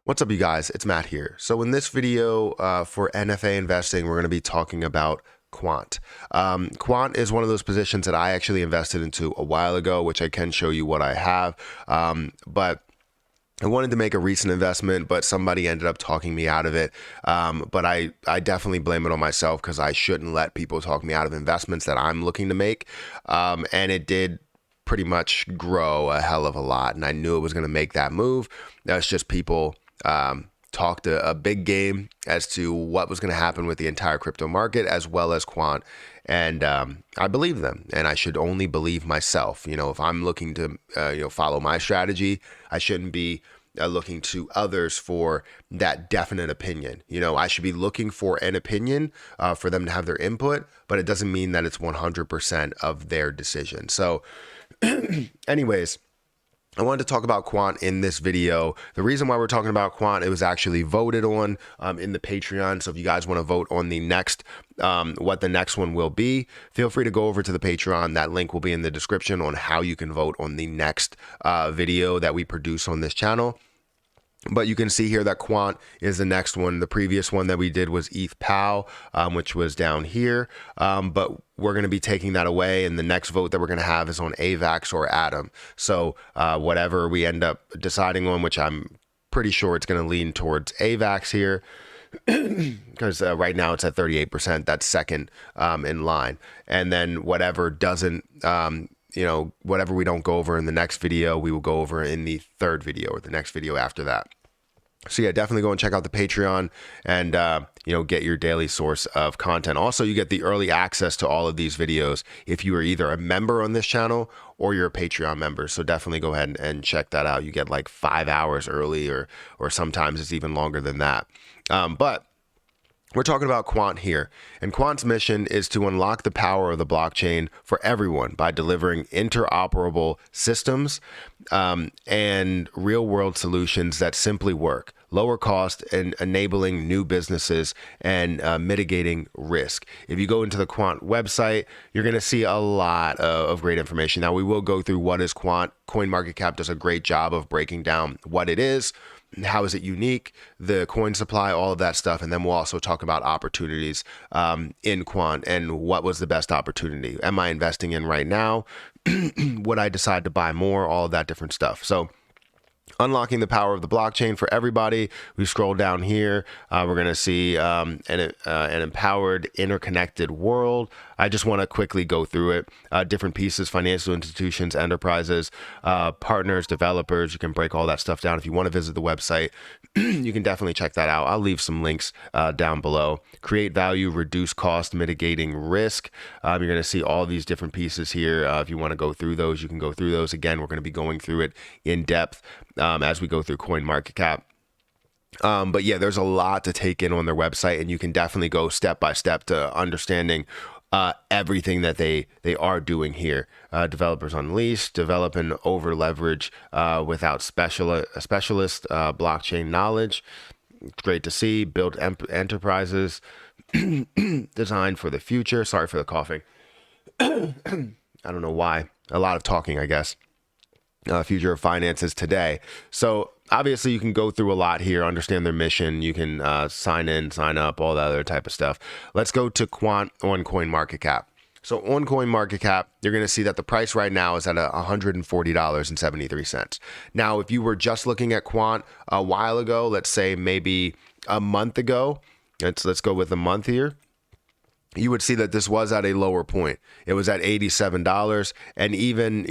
What's up, you guys? It's Matt here. So in this video for NFA investing, we're going to be talking about Quant. Quant is one of those positions that I actually invested into a while ago, which I can show you what I have. But I wanted to make a recent investment, but somebody ended up talking me out of it. But I definitely blame it on myself because I shouldn't let people talk me out of investments that I'm looking to make. And it did pretty much grow a hell of a lot. And I knew it was going to make that move. That's just people talked a big game as to what was going to happen with the entire crypto market as well as Quant. And I believe them, and I should only believe myself. You know, if I'm looking to, follow my strategy, I shouldn't be looking to others for that definite opinion. You know, I should be looking for an opinion for them to have their input, but it doesn't mean that it's 100% of their decision. So anyways, I wanted to talk about Quant in this video. The reason why we're talking about Quant, it was actually voted on in the Patreon. So if you guys want to vote on the next, what the next one will be, feel free to go over to the Patreon. That link will be in the description on how you can vote on the next video that we produce on this channel. But you can see here that Quant is the next one. The previous one that we did was ETH POW, which was down here. But we're going to be taking that away. And the next vote that we're going to have is on AVAX or Atom. So whatever we end up deciding on, which I'm pretty sure it's going to lean towards AVAX here. Because right now it's at 38%. That's second in line. And then whatever doesn't... whatever we don't go over in the next video, we will go over in the third video or the next video after that. So yeah, definitely go and check out the Patreon and, get your daily source of content. Also, you get the early access to all of these videos if you are either a member on this channel or you're a Patreon member. So definitely go ahead and check that out. You get like 5 hours early or sometimes it's even longer than that. But we're talking about Quant here, and Quant's mission is to unlock the power of the blockchain for everyone by delivering interoperable systems and real-world solutions that simply work, lower cost, and enabling new businesses and mitigating risk. If you go into the Quant website, you're going to see a lot of great information. Now, we will go through what is Quant. CoinMarketCap does a great job of breaking down what it is, how is it unique, the coin supply, all of that stuff. And then we'll also talk about opportunities in Quant and what was the best opportunity. Am I investing in right now? Would I decide to buy more? All of that different stuff. So unlocking the power of the blockchain for everybody. We scroll down here. We're going to see an empowered, interconnected world. I just want to quickly go through it. Different pieces, financial institutions, enterprises, partners, developers. You can break all that stuff down. If you want to visit the website, you can definitely check that out. I'll leave some links down below. Create value, reduce cost, mitigating risk. You're going to see all these different pieces here. If you want to go through those, you can go through those. Again, we're going to be going through it in depth as we go through CoinMarketCap. But yeah, there's a lot to take in on their website, and you can definitely go step by step to understanding everything that they are doing here. Developers Unleashed, develop and over leverage without specialist blockchain knowledge. It's great to see. Build enterprises designed for the future. Sorry for the coughing. I don't know why. A lot of talking, I guess. Future of finances today. So obviously you can go through a lot here, understand their mission. You can sign in, sign up, all that other type of stuff. Let's go to Quant on CoinMarketCap. So on CoinMarketCap, you're going to see that the price right now is at $140.73. Now, if you were just looking at Quant a while ago, let's say maybe a month ago, let's go with a month here, you would see that this was at a lower point. It was at $87. And even,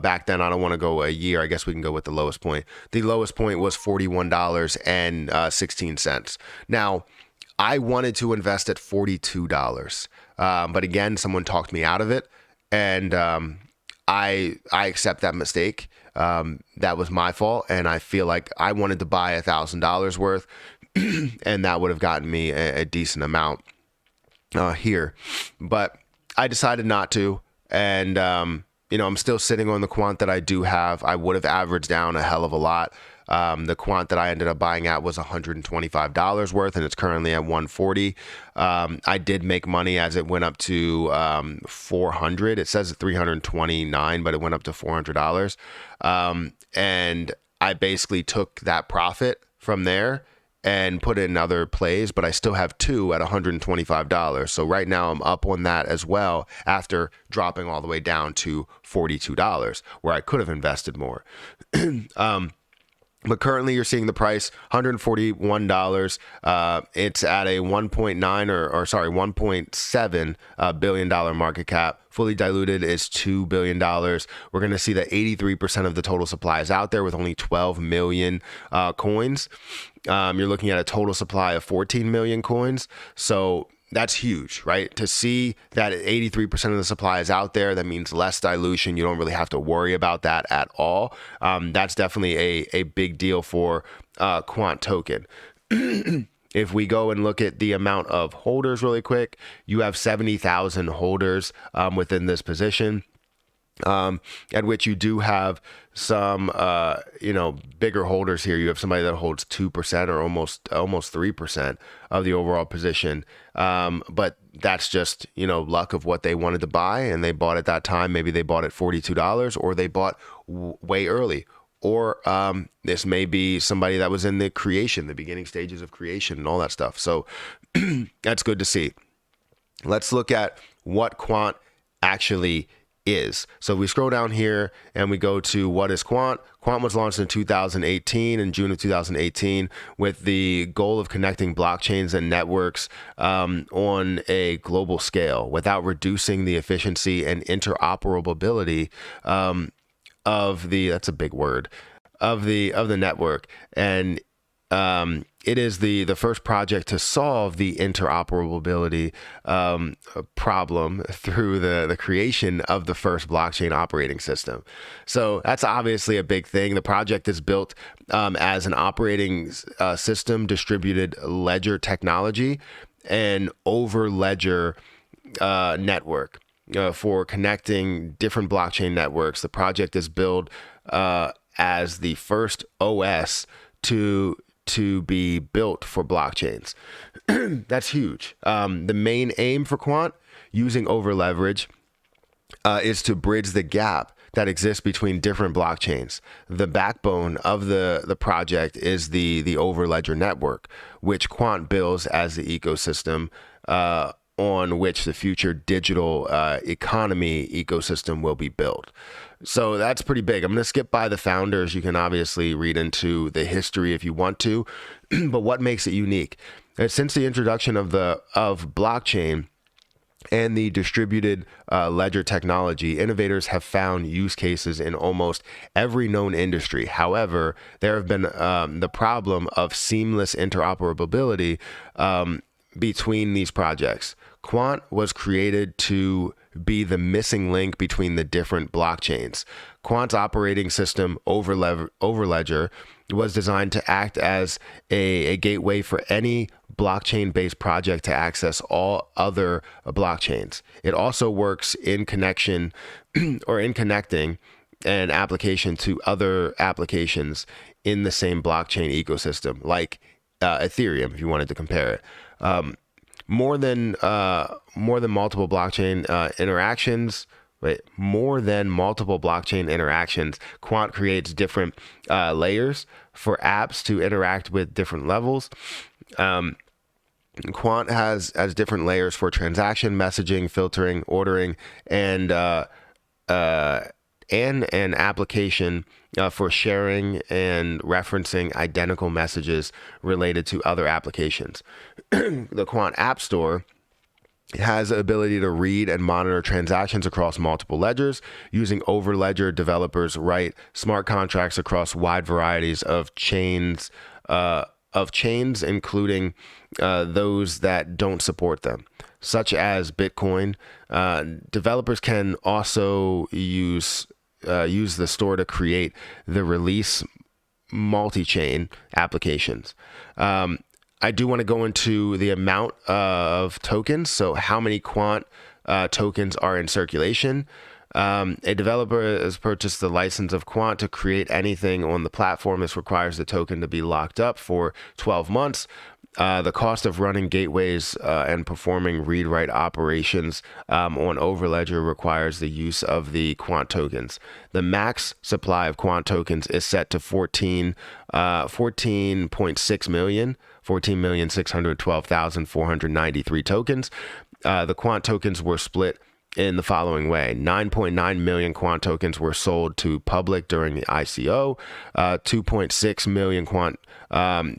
back then, I don't want to go a year. I guess we can go with the lowest point. The lowest point was $41.16. Now, I wanted to invest at $42. But again, someone talked me out of it. And I accept that mistake. That was my fault. And I feel like I wanted to buy $1,000 worth. And that would have gotten me a decent amount here, but I decided not to, and I'm still sitting on the Quant that I do have. I would have averaged down a hell of a lot. The Quant that I ended up buying at was $125 worth, and it's currently at $140. I did make money as it went up to $400. It says $329, but it went up to $400. And I basically took that profit from there and put in other plays, but I still have 2 at $125. So right now I'm up on that as well after dropping all the way down to $42 where I could have invested more. But currently you're seeing the price $141. It's at a 1.7 billion dollar market cap. Fully diluted is $2 billion. We're going to see that 83% of the total supply is out there with only 12 million coins. You're looking at a total supply of 14 million coins. So that's huge, right? To see that 83% of the supply is out there, that means less dilution. You don't really have to worry about that at all. That's definitely a big deal for Quant token. If we go and look at the amount of holders really quick, you have 70,000 holders within this position. At which you do have some, bigger holders here. You have somebody that holds 2% or almost 3% of the overall position. But that's just, luck of what they wanted to buy, and they bought at that time. Maybe they bought at $42, or they bought way early. Or this may be somebody that was in the beginning stages of creation and all that stuff. So that's good to see. Let's look at what Quant actually is. So we scroll down here and we go to what is Quant. Quant was launched in 2018, in June of 2018, with the goal of connecting blockchains and networks on a global scale without reducing the efficiency and interoperability of the, that's a big word, of the network. And it is the first project to solve the interoperability problem through the creation of the first blockchain operating system. So that's obviously a big thing. The project is built as an operating system, distributed ledger technology, and over ledger network for connecting different blockchain networks. The project is built as the first OS to be built for blockchains. That's huge. The main aim for Quant, using over leverage, is to bridge the gap that exists between different blockchains. The backbone of the project is the over ledger network, which Quant builds as the ecosystem on which the future digital economy ecosystem will be built. So that's pretty big. I'm going to skip by the founders. You can obviously read into the history if you want to, but what makes it unique? Since the introduction of blockchain and the distributed ledger technology, innovators have found use cases in almost every known industry. However, there have been the problem of seamless interoperability between these projects. Quant was created to be the missing link between the different blockchains. Quant's operating system, Overledger, was designed to act as a gateway for any blockchain-based project to access all other blockchains. It also works in connection or in connecting an application to other applications in the same blockchain ecosystem, like Ethereum, if you wanted to compare it. More than multiple blockchain interactions. Quant creates different layers for apps to interact with different levels. Quant has different layers for transaction, messaging, filtering, ordering, and an application for sharing and referencing identical messages related to other applications. The Quant App Store has the ability to read and monitor transactions across multiple ledgers. Using Overledger, developers write smart contracts across wide varieties of chains, including those that don't support them, such as Bitcoin. Developers can also use the store to create the release multi-chain applications. I do want to go into the amount of tokens. So how many Quant tokens are in circulation? A developer has purchased the license of Quant to create anything on the platform. This requires the token to be locked up for 12 months. The cost of running gateways and performing read-write operations on Overledger requires the use of the Quant tokens. The max supply of Quant tokens is set to 14.6 million, 14,612,493 tokens. The Quant tokens were split in the following way. 9.9 million Quant tokens were sold to public during the ICO. 2.6 million Quant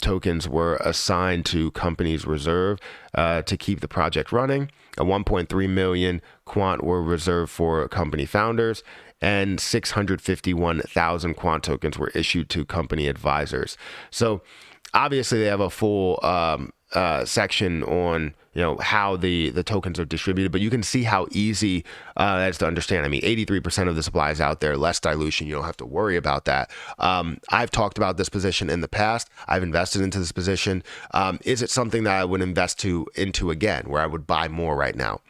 tokens were assigned to companies' reserve to keep the project running. 1.3 million Quant were reserved for company founders, and 651,000 Quant tokens were issued to company advisors. So obviously they have a full section on how the tokens are distributed, but you can see how easy that is to understand. I mean, 83% of the supply is out there, less dilution. You don't have to worry about that. I've talked about this position in the past. I've invested into this position. Is it something that I would invest into again, where I would buy more right now?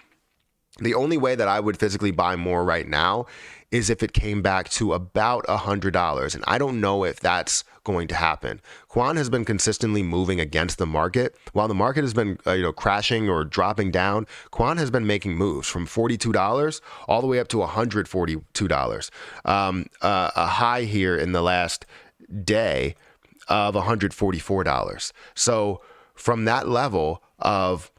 The only way that I would physically buy more right now is if it came back to about $100. And I don't know if that's going to happen. Quant has been consistently moving against the market. While the market has been crashing or dropping down, Quant has been making moves from $42 all the way up to $142. A high here in the last day of $144. So from that level of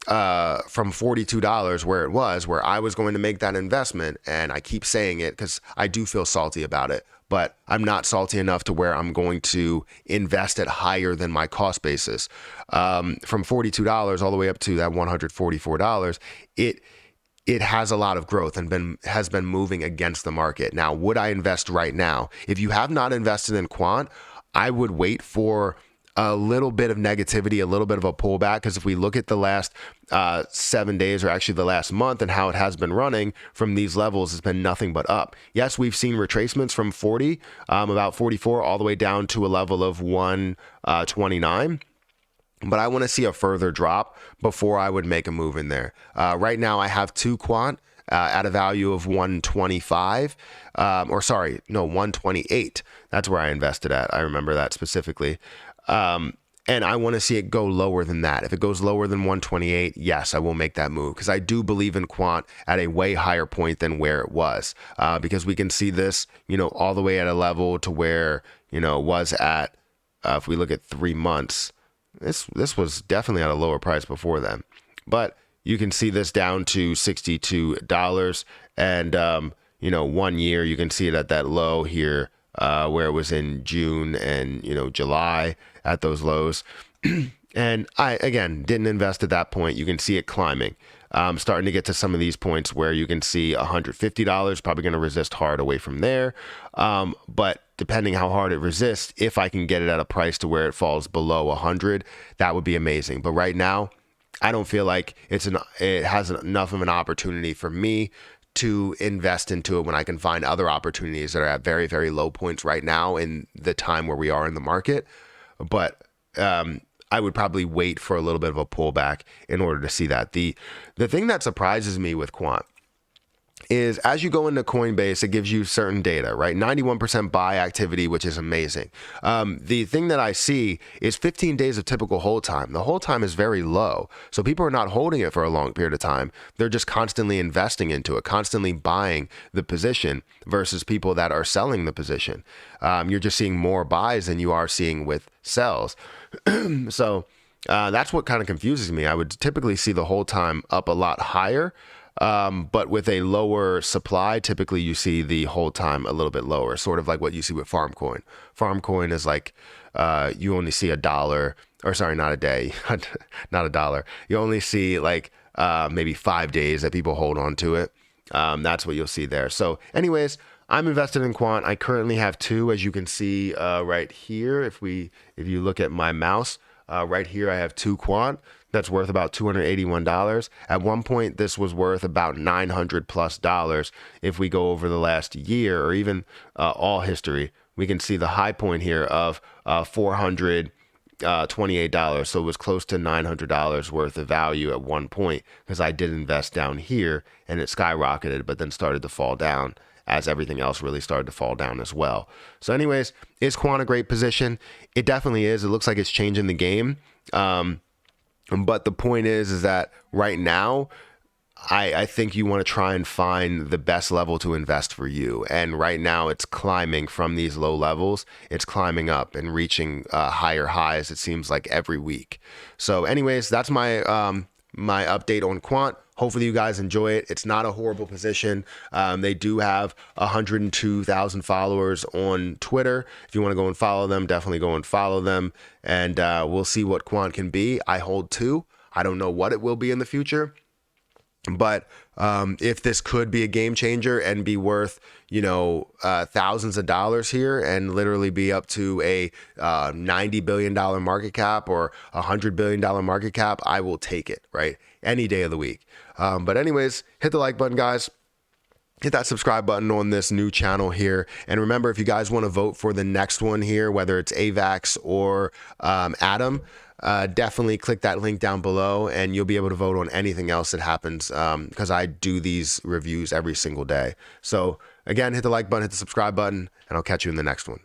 from $42 where I was going to make that investment, and I keep saying it because I do feel salty about it, but I'm not salty enough to where I'm going to invest at higher than my cost basis. From $42 all the way up to that $144, it has a lot of growth and has been moving against the market. Now, would I invest right now? If you have not invested in Quant, I would wait for a little bit of negativity, a little bit of a pullback, because if we look at the last 7 days, or actually the last month, and how it has been running from these levels, it's been nothing but up. Yes, we've seen retracements from 40, about 44, all the way down to a level of 129. But I want to see a further drop before I would make a move in there. Right now, I have two Quant at a value of 125, 128. That's where I invested at. I remember that specifically. And I want to see it go lower than that. If it goes lower than 128, yes, I will make that move, because I do believe in Quant at a way higher point than where it was, because we can see this, all the way at a level to where, it was at, if we look at 3 months, this was definitely at a lower price before then, but you can see this down to $62, and, 1 year, you can see it at that low here, where it was in June and, July at those lows. And I, again, didn't invest at that point. You can see it climbing, starting to get to some of these points where you can see $150, probably going to resist hard away from there. But depending how hard it resists, if I can get it at a price to where it falls below 100, that would be amazing. But right now, I don't feel like it has enough of an opportunity for me to invest into it when I can find other opportunities that are at very, very low points right now in the time where we are in the market. But I would probably wait for a little bit of a pullback in order to see that. The thing that surprises me with Quant is, as you go into Coinbase, it gives you certain data, right? 91% buy activity, which is amazing. The thing that I see is 15 days of typical hold time. The hold time is very low. So people are not holding it for a long period of time. They're just constantly investing into it, constantly buying the position, versus people that are selling the position. You're just seeing more buys than you are seeing with sells. So that's what kind of confuses me. I would typically see the hold time up a lot higher. But with a lower supply, typically you see the hold time a little bit lower, sort of like what you see with Farmcoin. Farmcoin is like, you only see $1, or sorry, not a day, not $1. You only see like, maybe 5 days that people hold on to it. That's what you'll see there. So anyways, I'm invested in Quant. I currently have two, as you can see, right here. If you look at my mouse, right here, I have two Quant. That's worth about $281. At one point, this was worth about $900+ if we go over the last year, or even all history. We can see the high point here of $428. So it was close to $900 worth of value at one point, because I did invest down here and it skyrocketed, but then started to fall down as everything else really started to fall down as well. So anyways, is Quant a great position? It definitely is. It looks like it's changing the game. But the point is that right now, I think you want to try and find the best level to invest for you. And right now it's climbing from these low levels. It's climbing up and reaching higher highs, it seems like, every week. So anyways, that's my my update on Quant. Hopefully you guys enjoy it. It's not a horrible position. They do have 102,000 followers on Twitter. If you want to go and follow them, definitely go and follow them. And we'll see what Quant can be. I hold 2. I don't know what it will be in the future. But if this could be a game changer and be worth, thousands of dollars here and literally be up to a $90 billion market cap or $100 billion market cap, I will take it, right? Any day of the week. But anyways, hit the like button, guys. Hit that subscribe button on this new channel here. And remember, if you guys want to vote for the next one here, whether it's AVAX or Atom, definitely click that link down below and you'll be able to vote on anything else that happens because I do these reviews every single day. So again, hit the like button, hit the subscribe button, and I'll catch you in the next one.